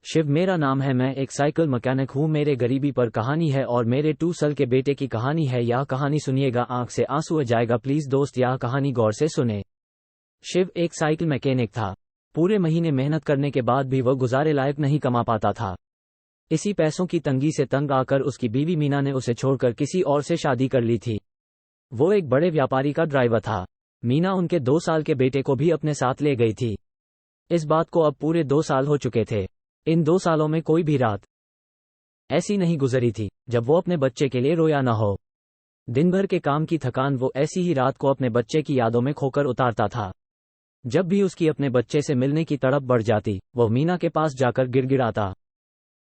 शिव मेरा नाम है, मैं एक साइकिल मैकेनिक हूँ। मेरे गरीबी पर कहानी है और मेरे 2 साल के बेटे की कहानी है। यह कहानी सुनिएगा, आंख से आंसू आ जाएगा। प्लीज दोस्त, यह कहानी गौर से सुने। शिव एक साइकिल मैकेनिक था। पूरे महीने मेहनत करने के बाद भी वह गुजारे लायक नहीं कमा पाता था। इसी पैसों की तंगी से तंग आकर उसकी बीवी मीना ने उसे छोड़कर किसी और से शादी कर ली थी। वो एक बड़े व्यापारी का ड्राइवर था। मीना उनके 2 साल के बेटे को भी अपने साथ ले गई थी। इस बात को अब पूरे 2 साल हो चुके थे। इन 2 सालों में कोई भी रात ऐसी नहीं गुजरी थी जब वो अपने बच्चे के लिए रोया न हो। दिन भर के काम की थकान वो ऐसी ही रात को अपने बच्चे की यादों में खोकर उतारता था। जब भी उसकी अपने बच्चे से मिलने की तड़प बढ़ जाती, वह मीना के पास जाकर गिड़गिड़ाता,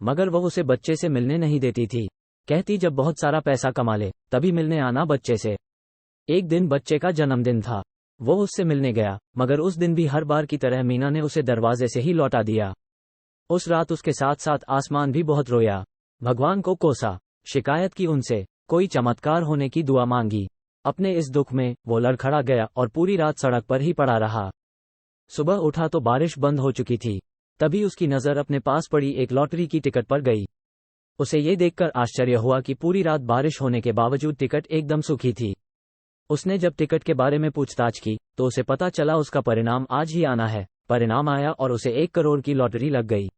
मगर वह उसे बच्चे से मिलने नहीं देती थी। कहती, जब बहुत सारा पैसा कमा ले तभी मिलने आना बच्चे से। एक दिन बच्चे का जन्मदिन था। वो उससे मिलने गया, मगर उस दिन भी हर बार की तरह मीना ने उसे दरवाजे से ही लौटा दिया। उस रात उसके साथ साथ आसमान भी बहुत रोया। भगवान को कोसा, शिकायत की उनसे, कोई चमत्कार होने की दुआ मांगी। अपने इस दुख में वो लड़खड़ा गया और पूरी रात सड़क पर ही पड़ा रहा। सुबह उठा तो बारिश बंद हो चुकी थी। तभी उसकी नजर अपने पास पड़ी एक लॉटरी की टिकट पर गई। उसे ये देखकर आश्चर्य हुआ कि पूरी रात बारिश होने के बावजूद टिकट एकदम सूखी थी। उसने जब टिकट के बारे में पूछताछ की तो उसे पता चला उसका परिणाम आज ही आना है। परिणाम आया और उसे 1 करोड़ की लॉटरी लग गई।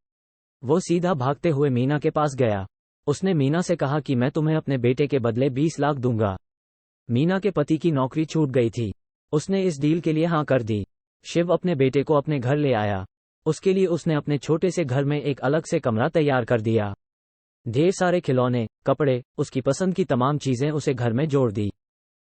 वो सीधा भागते हुए मीना के पास गया। उसने मीना से कहा कि मैं तुम्हें अपने बेटे के बदले 20 लाख दूंगा। मीना के पति की नौकरी छूट गई थी। उसने इस डील के लिए हाँ कर दी। शिव अपने बेटे को अपने घर ले आया। उसके लिए उसने अपने छोटे से घर में एक अलग से कमरा तैयार कर दिया। ढेर सारे खिलौने, कपड़े, उसकी पसंद की तमाम चीजें उसे घर में जोड़ दी।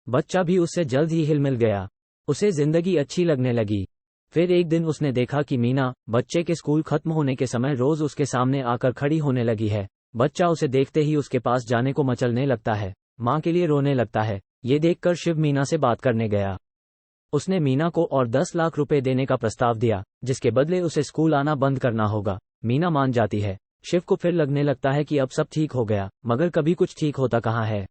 बच्चा भी उससे जल्द ही हिल मिल गया। उसे जिंदगी अच्छी लगने लगी। फिर एक दिन उसने देखा कि मीना बच्चे के स्कूल खत्म होने के समय रोज उसके सामने आकर खड़ी होने लगी है। बच्चा उसे देखते ही उसके पास जाने को मचलने लगता है, मां के लिए रोने लगता है। ये देखकर शिव मीना से बात करने गया। उसने मीना को और 10 लाख रुपए देने का प्रस्ताव दिया, जिसके बदले उसे स्कूल आना बंद करना होगा। मीना मान जाती है। शिव को फिर लगने लगता है कि अब सब ठीक हो गया, मगर कभी कुछ ठीक होता कहाँ है।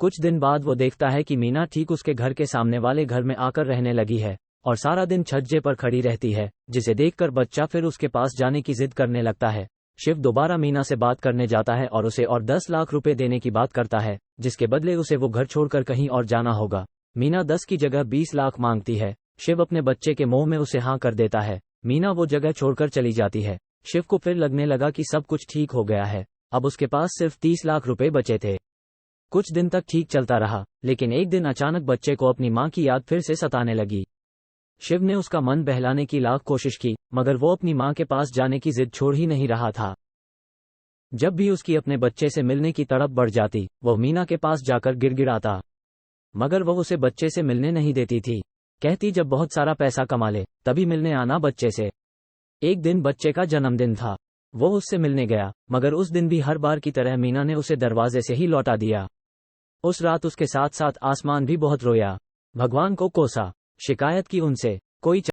कुछ दिन बाद वो देखता है कि मीना ठीक उसके घर के सामने वाले घर में आकर रहने लगी है और सारा दिन छज्जे पर खड़ी रहती है, जिसे देखकर बच्चा फिर उसके पास जाने की जिद करने लगता है। शिव दोबारा मीना से बात करने जाता है और उसे और 10 लाख रुपए देने की बात करता है, जिसके बदले उसे वो घर छोड़कर कहीं और जाना होगा। मीना 10 की जगह 20 लाख मांगती है। शिव अपने बच्चे के मोह में उसे हाँ कर देता है। मीना वो जगह छोड़कर चली जाती है। शिव को फिर लगने लगा कि सब कुछ ठीक हो गया है। अब उसके पास सिर्फ 30 लाख रुपए बचे थे। कुछ दिन तक ठीक चलता रहा, लेकिन एक दिन अचानक बच्चे को अपनी मां की याद फिर से सताने लगी। शिव ने उसका मन बहलाने की लाख कोशिश की, मगर वो अपनी मां के पास जाने की जिद छोड़ ही नहीं रहा था। जब भी उसकी अपने बच्चे से मिलने की तड़प बढ़ जाती, वह मीना के पास जाकर गिड़गिड़ाता, मगर वह उसे बच्चे से मिलने नहीं देती थी। कहती, जब बहुत सारा पैसा कमा ले तभी मिलने आना बच्चे से। एक दिन बच्चे का जन्मदिन था। वो उससे मिलने गया, मगर उस दिन भी हर बार की तरह मीना ने उसे दरवाजे से ही लौटा दिया। उस रात उसके साथ साथ आसमान भी बहुत रोया। भगवान को कोसा, शिकायत की उनसे, कोई